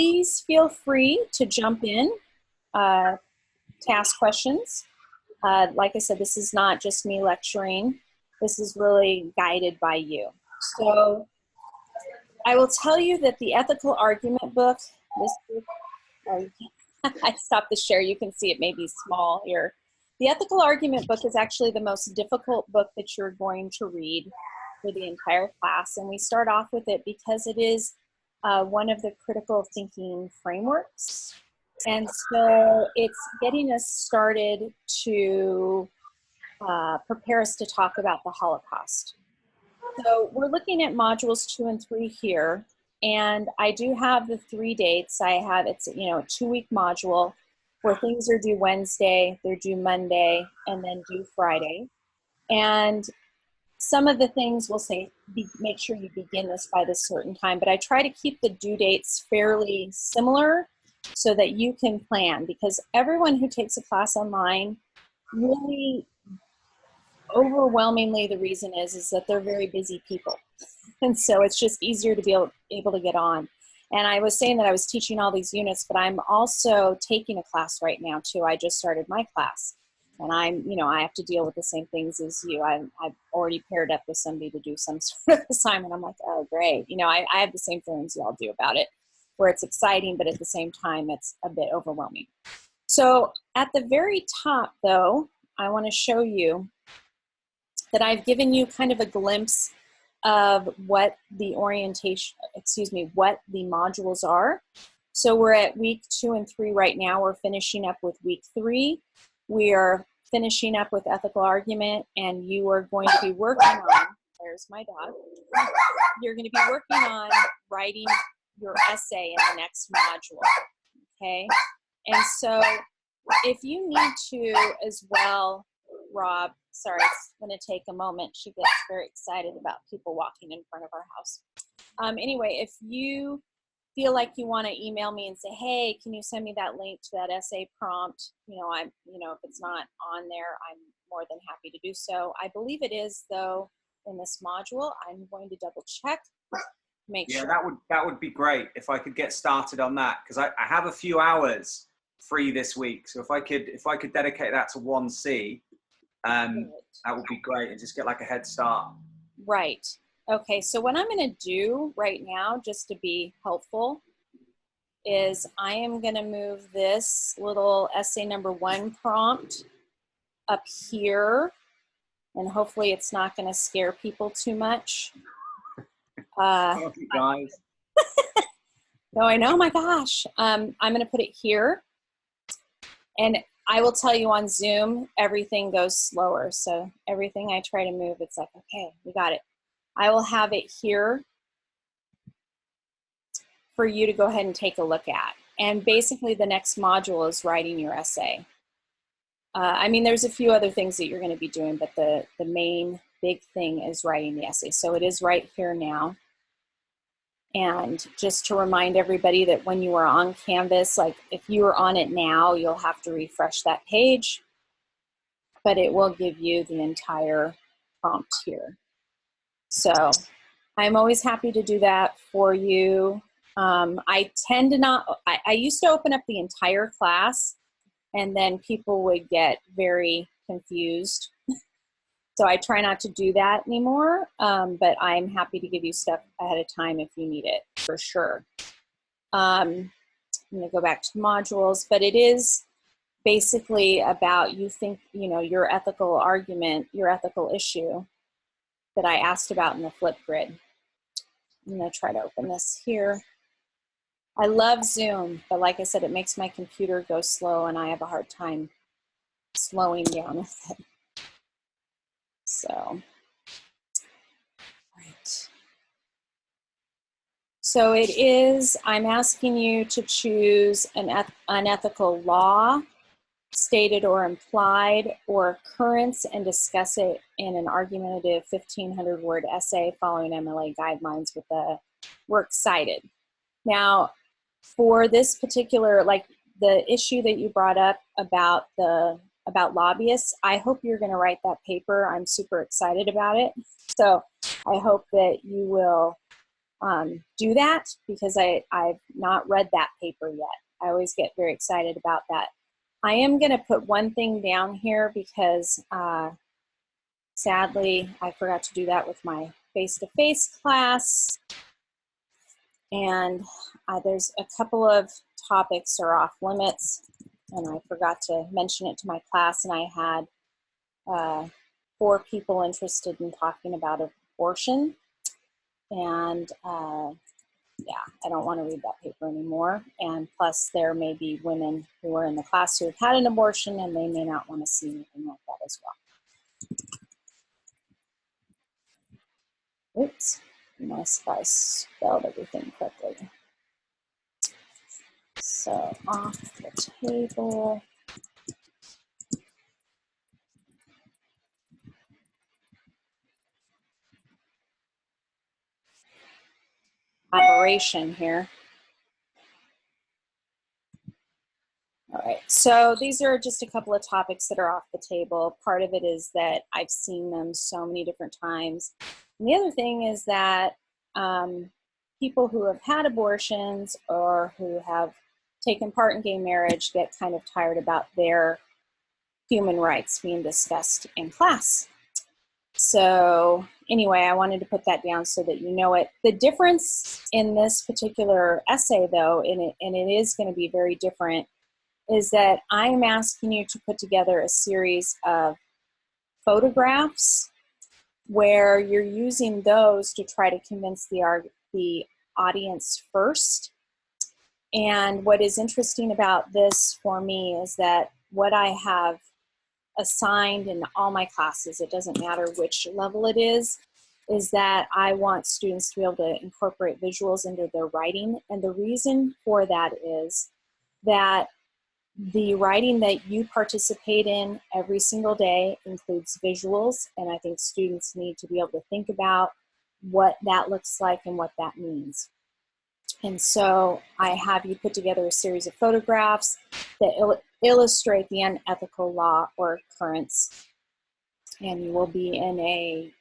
Please feel free to jump in to ask questions. Like I said, this is not just me lecturing. This is really guided by you. So I will tell you that the ethical argument book, this book, I stopped the share. You can see it may be small here. The ethical argument book is actually the most difficult book that you're going to read for the entire class. And we start off with it because it is one of the critical thinking frameworks. And so it's getting us started to prepare us to talk about the Holocaust. So we're looking at modules 2 and 3 here. And I do have the 3 dates. I have, it's a 2-week module where things are due Wednesday, they're due Monday, and then due Friday. And some of the things will say, make sure you begin this by this certain time, but I try to keep the due dates fairly similar so that you can plan, because everyone who takes a class online, really overwhelmingly the reason is that they're very busy people. And so it's just easier to be able to get on. And I was saying that I was teaching all these units, but I'm also taking a class right now too. I just started my class. And I have to deal with the same things as you. I've already paired up with somebody to do some sort of assignment. I'm like, oh, great. I have the same feelings you all do about it, where it's exciting, but at the same time, it's a bit overwhelming. So at the very top, though, I want to show you that I've given you kind of a glimpse of what the what the modules are. So we're at week 2 and 3 right now. We're finishing up with week 3. We are finishing up with ethical argument, and you are going to be working on, there's my dog, you're going to be working on writing your essay in the next module, okay? And so if you need to as well, Rob, sorry, it's going to take a moment. She gets very excited about people walking in front of our house. Anyway, if you feel like you want to email me and say, hey, can you send me that link to that essay prompt? If it's not on there, I'm more than happy to do so. I believe it is, though, in this module. I'm going to double check, make sure. Yeah, that would be great if I could get started on that, because I have a few hours free this week. So if I could dedicate that to 1C, that would be great, and just get like a head start. Right. Okay, so what I'm going to do right now, just to be helpful, is I am going to move this little essay number 1 prompt up here, and hopefully it's not going to scare people too much. Thank you, guys. Going, oh my gosh. I'm going to put it here, and I will tell you on Zoom, everything goes slower. So everything I try to move, it's like, okay, we got it. I will have it here for you to go ahead and take a look at. And basically the next module is writing your essay. There's a few other things that you're going to be doing, but the main big thing is writing the essay. So it is right here now. And just to remind everybody that when you are on Canvas, like if you are on it now, you'll have to refresh that page, but it will give you the entire prompt here. So I'm always happy to do that for you. I tend to not, I used to open up the entire class, and then people would get very confused. So I try not to do that anymore, but I'm happy to give you stuff ahead of time if you need it, for sure. I'm going to go back to modules, but it is basically about your ethical argument, your ethical issue that I asked about in the flip grid. I'm going to try to open this here. I love Zoom, but like I said, it makes my computer go slow, and I have a hard time slowing down with it. So, right. So it is, I'm asking you to choose an unethical law, stated or implied, or occurrence, and discuss it in an argumentative 1,500-word essay following MLA guidelines with the work cited. Now, for this particular, like the issue that you brought up about lobbyists, I hope you're going to write that paper. I'm super excited about it. So I hope that you will do that because I've not read that paper yet. I always get very excited about that. I am going to put one thing down here because sadly I forgot to do that with my face-to-face class. And there's a couple of topics are off limits, and I forgot to mention it to my class, and I had 4 people interested in talking about abortion. And yeah, I don't want to read that paper anymore. And plus, there may be women who are in the class who have had an abortion, and they may not want to see anything like that as well. Oops, nice if I spelled everything correctly. So off the table. Aberration here. All right, so these are just a couple of topics that are off the table. Part of it is that I've seen them so many different times. And the other thing is that people who have had abortions or who have taken part in gay marriage get kind of tired about their human rights being discussed in class. So anyway, I wanted to put that down so that you know it. The difference in this particular essay, though, and it is going to be very different, is that I'm asking you to put together a series of photographs where you're using those to try to convince the audience first. And what is interesting about this for me is that what I have assigned in all my classes, it doesn't matter which level it is that I want students to be able to incorporate visuals into their writing. And the reason for that is that the writing that you participate in every single day includes visuals, and I think students need to be able to think about what that looks like and what that means. And so I have you put together a series of photographs that illustrate the unethical law or occurrence, and you will be in a,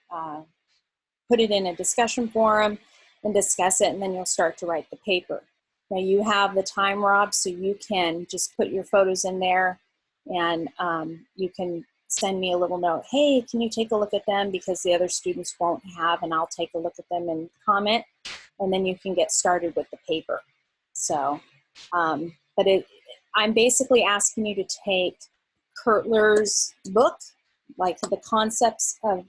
put it in a discussion forum and discuss it, and then you'll start to write the paper. Now you have the time, Rob, so you can just put your photos in there, and you can send me a little note. Hey, can you take a look at them? Because the other students won't have, and I'll take a look at them and comment, and then you can get started with the paper. So, but I'm basically asking you to take Kurtler's book, like the concepts of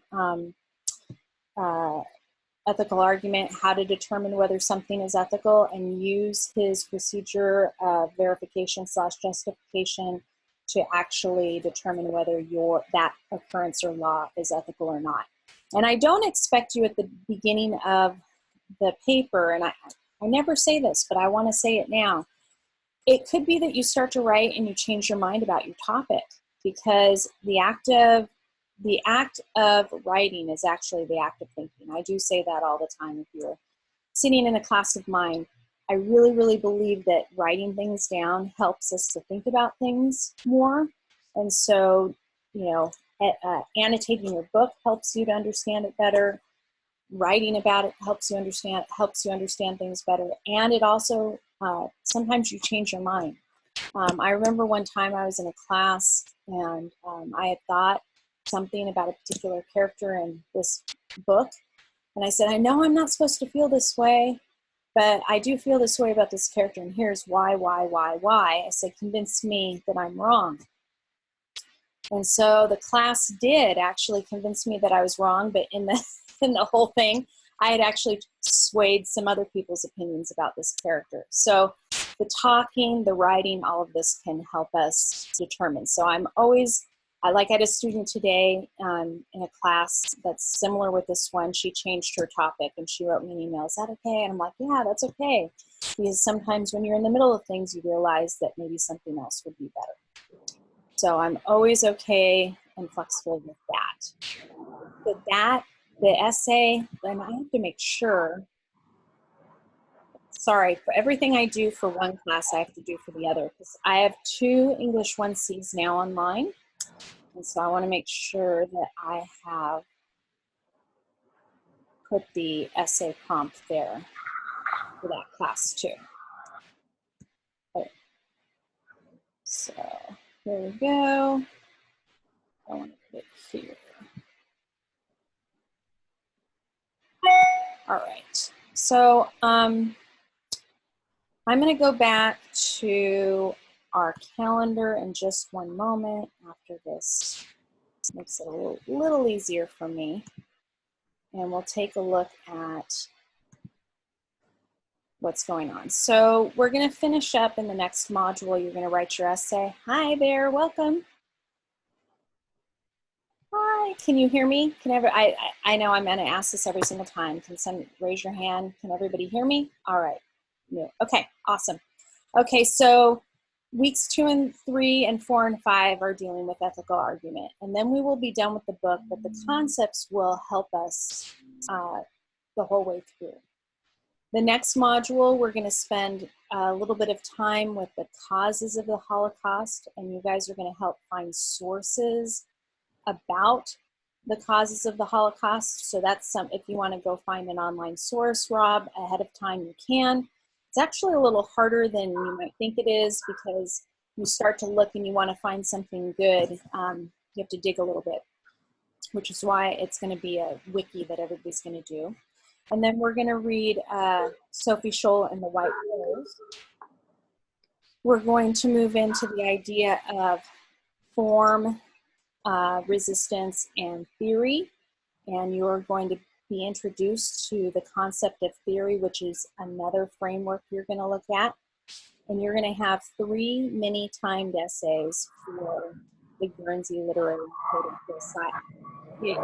ethical argument, how to determine whether something is ethical, and use his procedure of verification / justification to actually determine whether that occurrence or law is ethical or not. And I don't expect you at the beginning of the paper, and I never say this, but I want to say it now. It could be that you start to write and you change your mind about your topic, because the act of writing is actually the act of thinking. I do say that all the time. If you're sitting in a class of mine, I really, really believe that writing things down helps us to think about things more. And so, you know, annotating your book helps you to understand it better. Writing about it helps you understand things better. And it also, sometimes you change your mind. I remember one time I was in a class and I had thought something about a particular character in this book. And I said, I know I'm not supposed to feel this way, but I do feel this way about this character, and here's why. I said, convince me that I'm wrong. And so the class did actually convince me that I was wrong, but in the whole thing, I had actually swayed some other people's opinions about this character. So the talking, the writing, all of this can help us determine. So I had a student today in a class that's similar with this one. She changed her topic and she wrote me an email. Is that okay? And I'm like, yeah, that's okay. Because sometimes when you're in the middle of things, you realize that maybe something else would be better. So I'm always okay and flexible with that. But the essay, and I have to make sure, sorry, for everything I do for one class, I have to do for the other. Because I have 2 English 1Cs now online. And so I want to make sure that I have put the essay prompt there. for that class too. Okay. So here we go. I want to put it here. All right. So I'm going to go back to our calendar in just one moment after this. Makes it a little easier for me. And we'll take a look at what's going on. So we're going to finish up in the next module. You're going to write your essay. Hi there, welcome. Hi, can you hear me? I know I'm going to ask this every single time. Raise your hand. Can everybody hear me? All right. No. Okay, awesome. Okay, so weeks 2 and 3 and 4 and 5 are dealing with ethical argument. And then we will be done with the book, but the concepts will help us the whole way through. The next module, we're going to spend a little bit of time with the causes of the Holocaust, and you guys are going to help find sources about the causes of the Holocaust. So that's if you want to go find an online source, Rob, ahead of time, you can. It's actually a little harder than you might think it is because you start to look and you want to find something good. You have to dig a little bit, which is why it's going to be a wiki that everybody's going to do. And then we're going to read Sophie Scholl and the White Rose. We're going to move into the idea of form, resistance, and theory. And you're going to be introduced to the concept of theory, which is another framework you're going to look at. And you're going to have 3 mini-timed essays for the Guernsey Literary Code of Society.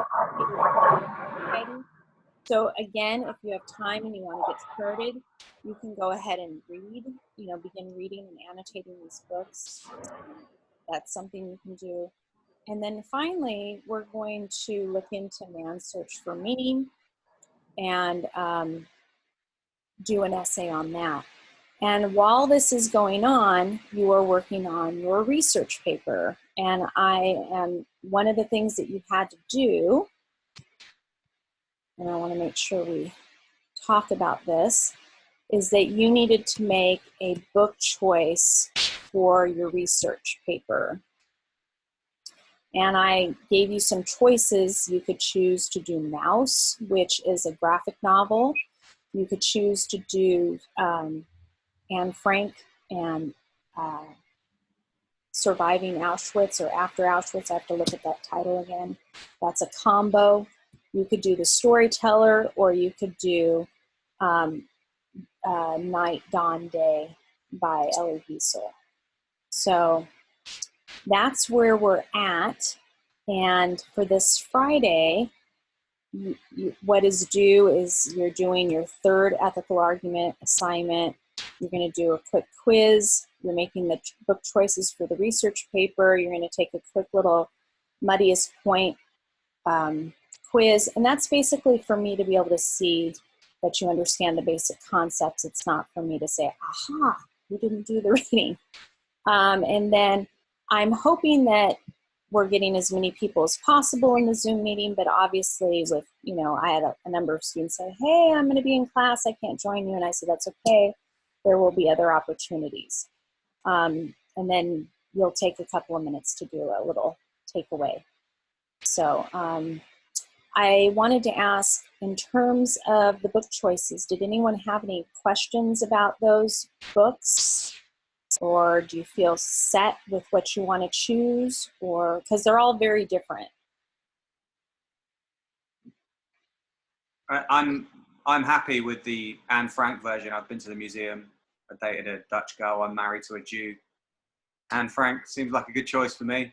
So again, if you have time and you want to get started, you can go ahead and read, begin reading and annotating these books. That's something you can do. And then finally, we're going to look into man's search for meaning and do an essay on that. And while this is going on, you are working on your research paper. And one of the things that you had to do, and I want to make sure we talk about this, is that you needed to make a book choice for your research paper. And I gave you some choices. You could choose to do Mouse, which is a graphic novel. You could choose to do Anne Frank and Surviving Auschwitz or After Auschwitz. I have to look at that title again. That's a combo. You could do The Storyteller, or you could do Night, Dawn, Day by Elie Wiesel. So that's where we're at. And for this Friday, what is due is you're doing your 3rd ethical argument assignment. You're going to do a quick quiz. You're making the book choices for the research paper. You're going to take a quick little muddiest point quiz. And that's basically for me to be able to see that you understand the basic concepts. It's not for me to say, aha, you didn't do the reading. And then I'm hoping that we're getting as many people as possible in the Zoom meeting, but obviously with, I had a number of students say, hey, I'm going to be in class, I can't join you. And I said, that's okay. There will be other opportunities. And then you'll take a couple of minutes to do a little takeaway. So I wanted to ask, in terms of the book choices, did anyone have any questions about those books? Or do you feel set with what you want to choose? Or because they're all very different. I'm happy with the Anne Frank version. I've been to the museum. I dated a Dutch girl. I'm married to a Jew. Anne Frank seems like a good choice for me.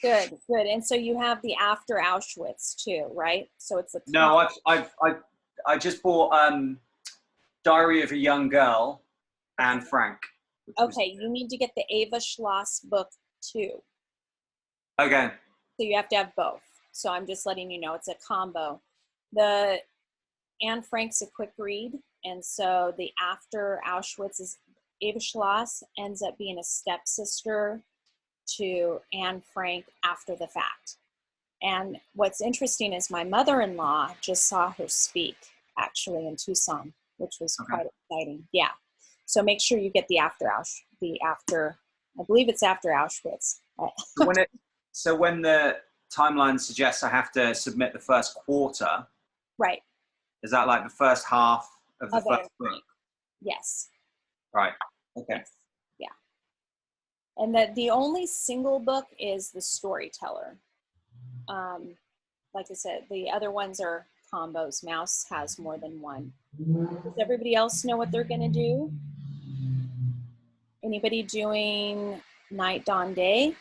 Good. And so you have the After Auschwitz too, right? So it's a no. I just bought Diary of a Young Girl, Anne Frank. Okay, you need to get the Ava Schloss book too. Okay. So you have to have both. So I'm just letting you know it's a combo. The Anne Frank's a quick read, and so the After Auschwitz is Ava Schloss ends up being a stepsister to Anne Frank after the fact. And what's interesting is my mother-in-law just saw her speak actually in Tucson which was Okay. quite exciting. Yeah. So make sure you get the after, I believe it's after Auschwitz. So when the timeline suggests I have to submit the first quarter, Right. is that like the first half of the first book? Yes. Right. Okay. Yes. Yeah. And the only single book is The Storyteller. Like I said, the other ones are combos. Mouse has more than one. Does everybody else know what they're going to do? Anybody doing Night, Dawn, Day?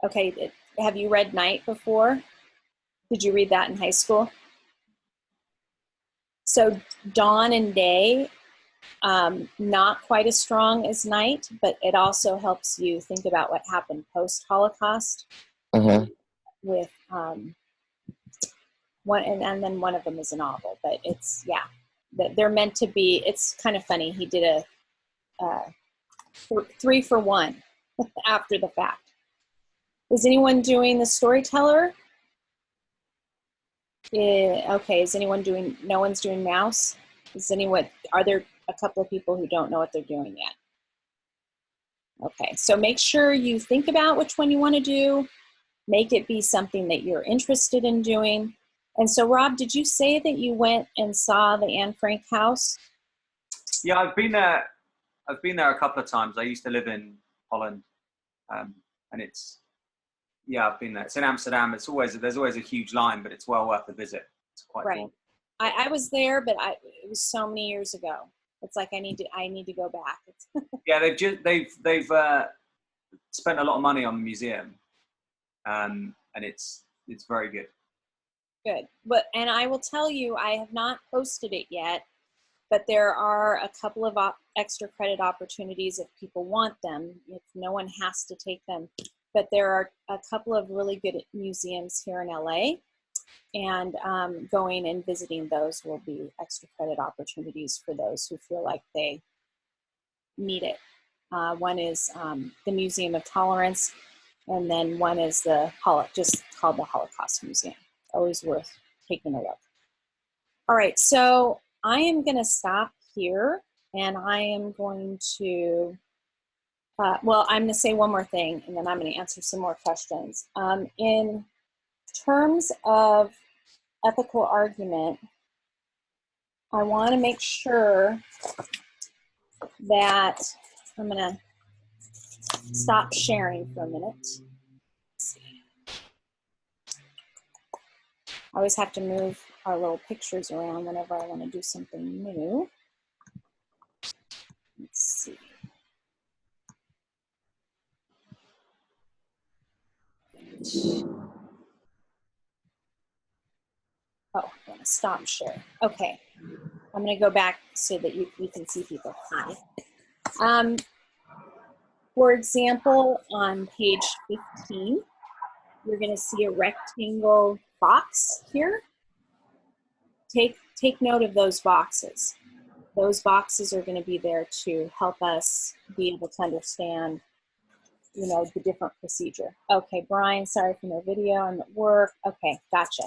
Okay. Have you read Night before? Did you read that in high school? So Dawn and Day, not quite as strong as Night, but it also helps you think about what happened post-Holocaust. With one, and then one of them is a novel, but it's, yeah, they're meant to be. It's kind of funny. He did a 3 for 1 after the fact. Is anyone doing The Storyteller? Okay. Is anyone doing? No one's doing Mouse. Are there a couple of people who don't know what they're doing yet? Okay. So make sure you think about which one you want to do. Make it be something that you're interested in doing. And so, Rob, did you say that you went and saw the Anne Frank house? Yeah, I've been there. I've been there a couple of times. I used to live in Holland, and I've been there. It's in Amsterdam. There's always a huge line, but it's well worth a visit. It's quite cool. I was there, but it was so many years ago. It's like I need to go back. Yeah, they've spent a lot of money on the museum, and it's very good. Good. And I will tell you, I have not posted it yet, but there are a couple of extra credit opportunities if people want them, if no one has to take them. But there are a couple of really good museums here in LA, and going and visiting those will be extra credit opportunities for those who feel like they need it. One is the Museum of Tolerance, and then one is just called the Holocaust Museum. Always worth taking a look. All right, so I am going to stop here, and I am going to, I'm going to say one more thing, and then I'm going to answer some more questions. In terms of ethical argument, I want to make sure that I'm going to stop sharing for a minute. I always have to move our little pictures around whenever I want to do something new. Let's see. Oh, I'm going to stop share. Okay. I'm going to go back so that you can see people. Hi. For example, on page 15, you're going to see a rectangle box here. Take note of those boxes. Those boxes are going to be there to help us be able to understand, the different procedure. Okay, Brian, sorry for no video. I'm at work. Okay, gotcha.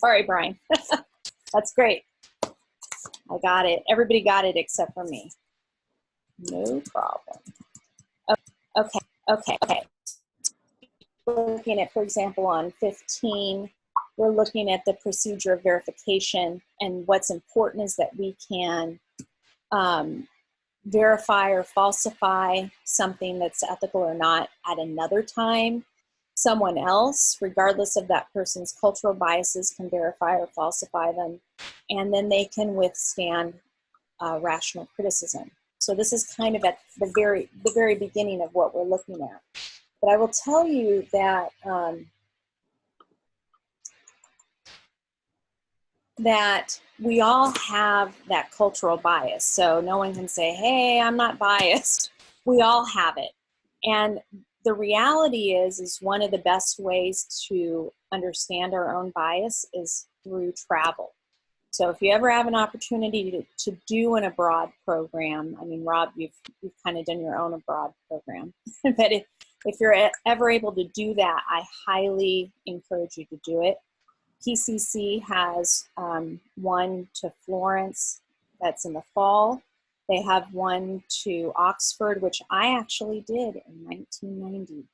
All right, Brian. That's great. I got it. Everybody got it except for me. No problem. Okay. Looking at, for example, on 15, we're looking at the procedure of verification, and what's important is that we can verify or falsify something that's ethical or not at another time. Someone else, regardless of that person's cultural biases, can verify or falsify them, and then they can withstand rational criticism. So this is kind of at the very beginning of what we're looking at. But I will tell you that that we all have that cultural bias. So no one can say, hey, I'm not biased. We all have it. And the reality is one of the best ways to understand our own bias is through travel. So if you ever have an opportunity to do an abroad program, I mean, Rob, you've kind of done your own abroad program, but if you're ever able to do that, I highly encourage you to do it. PCC has one to Florence That's in the fall. They have one to Oxford, which I actually did in 1990.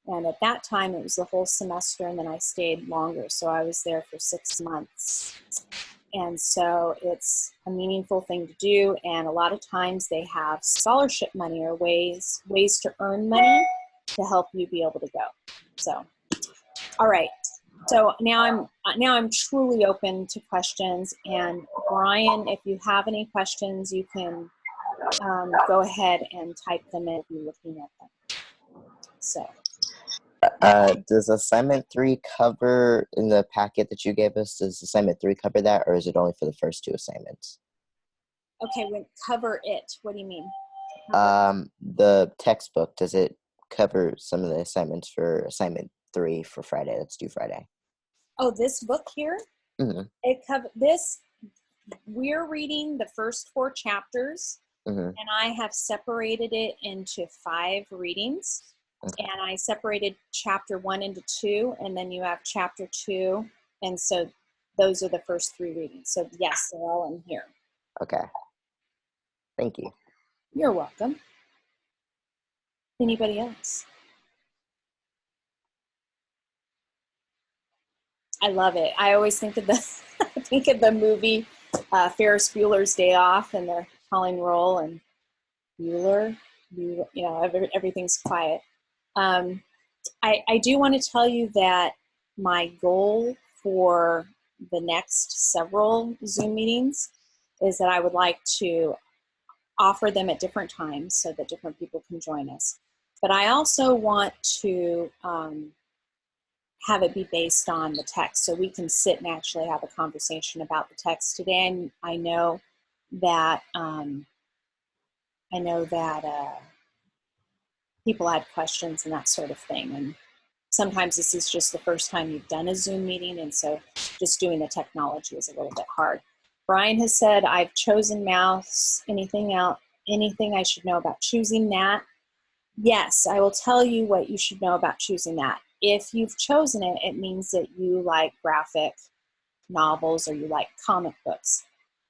And at that time, it was the whole semester, and then I stayed longer. So I was there for 6 months. And so it's a meaningful thing to do. And a lot of times they have scholarship money or ways to earn money to help you be able to go. So, all right. So now I'm truly open to questions. And Brian, if you have any questions, you can go ahead and type them in if you're looking at them. So. Does assignment 3 cover in the packet that you gave us? Does assignment 3 cover that, or is it only for the first 2 assignments? Okay, when cover it, what do you mean? The textbook, does it cover some of the assignments for assignment 3 for Friday? That's due Friday. Oh, this book here? Mm-hmm. It cover this. We're reading the first 4 chapters, mm-hmm. and I have separated it into 5 readings. Okay. And I separated chapter 1 into 2, and then you have chapter 2, and so those are the first 3 readings. So yes, they're all in here. Okay. Thank you. You're welcome. Anybody else? I love it. I always think of the movie Ferris Bueller's Day Off, and they're calling roll, and Bueller, everything's quiet. I do want to tell you that my goal for the next several Zoom meetings is that I would like to offer them at different times so that different people can join us. But I also want to have it be based on the text, so we can sit and actually have a conversation about the text today. And I know that people had questions and that sort of thing. And sometimes this is just the first time you've done a Zoom meeting, and so just doing the technology is a little bit hard. Brian has said, I've chosen mouse. Anything else? Anything I should know about choosing that? Yes, I will tell you what you should know about choosing that. If you've chosen it, it means that you like graphic novels or you like comic books.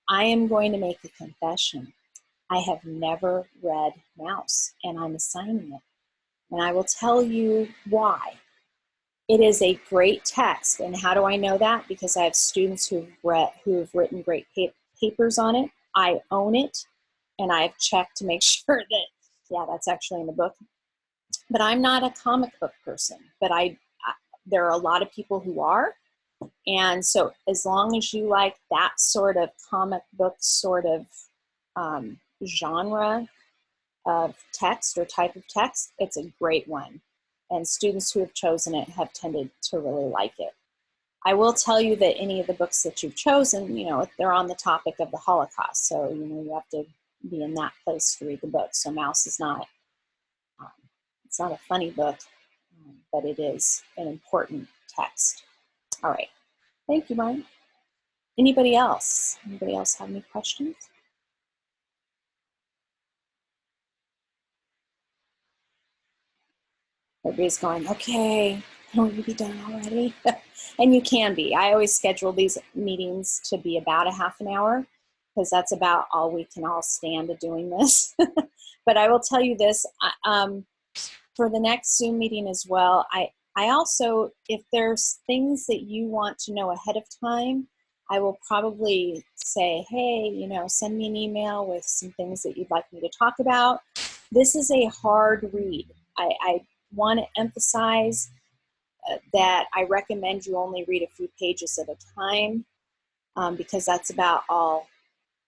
I am going to make a confession. I have never read Mouse, and I'm assigning it. And I will tell you why. It is a great text. And how do I know that? Because I have students who've written great papers on it. I own it, and I've checked to make sure that, yeah, that's actually in the book. But I'm not a comic book person, but there are a lot of people who are. And so as long as you like that sort of comic book sort of genre of text or type of text, it's a great one. And students who have chosen it have tended to really like it. I will tell you that any of the books that you've chosen, they're on the topic of the Holocaust. So, you have to be in that place to read the book. So Mouse is not, it's not a funny book, but it is an important text. All right. Thank you, Brian. Anybody else? Anybody else have any questions? Everybody's going, okay, don't you be done already? And you can be. I always schedule these meetings to be about a half an hour because that's about all we can all stand to doing this. But I will tell you this, for the next Zoom meeting as well, I also, if there's things that you want to know ahead of time, I will probably say, hey, send me an email with some things that you'd like me to talk about. This is a hard read. I want to emphasize that I recommend you only read a few pages at a time because that's about all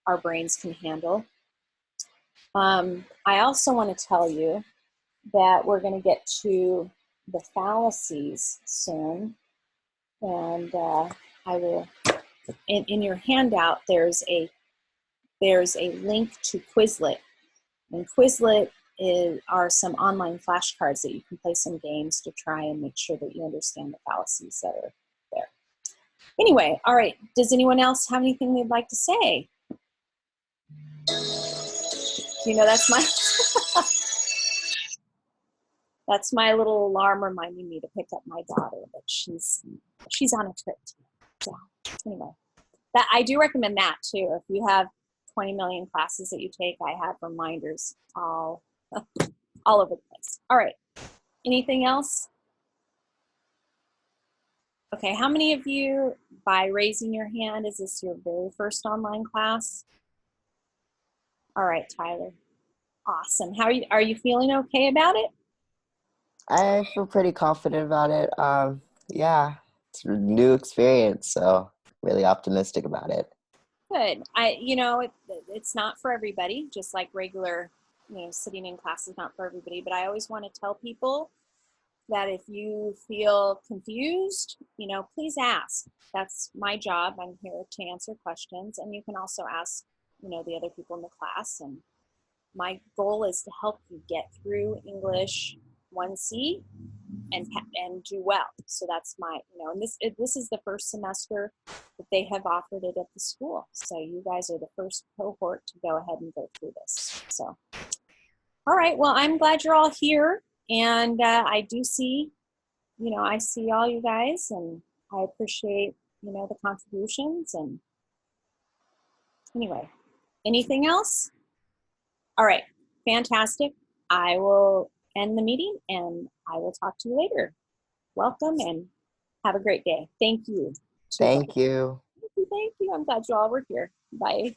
our brains can handle. I also want to tell you that we're going to get to the fallacies soon, and I will. In your handout, there's a link to Quizlet, and Quizlet are some online flashcards that you can play some games to try and make sure that you understand the fallacies that are there. Anyway, all right. Does anyone else have anything they'd like to say? That's my that's my little alarm reminding me to pick up my daughter, but she's on a trip today. So anyway, that I do recommend that too. If you have 20 million classes that you take, I have reminders all over the place. All right. Anything else? Okay, how many of you, by raising your hand, is this your very first online class? All right, Tyler. Awesome. Are you feeling okay about it? I feel pretty confident about it. Yeah, it's a new experience, so really optimistic about it. Good. It's not for everybody, just like regular, sitting in class is not for everybody, but I always want to tell people that if you feel confused, please ask. That's my job. I'm here to answer questions, and you can also ask, the other people in the class. And my goal is to help you get through English 1C and do well. So that's and this is the first semester that they have offered it at the school. So you guys are the first cohort to go ahead and go through this. So, all right. Well, I'm glad you're all here, and I do see, I see all you guys, and I appreciate, the contributions. And anyway, anything else? All right. Fantastic. I will end the meeting, and I will talk to you later. Welcome and have a great day. Thank you. Thank you. Thank you. I'm glad you all were here. Bye.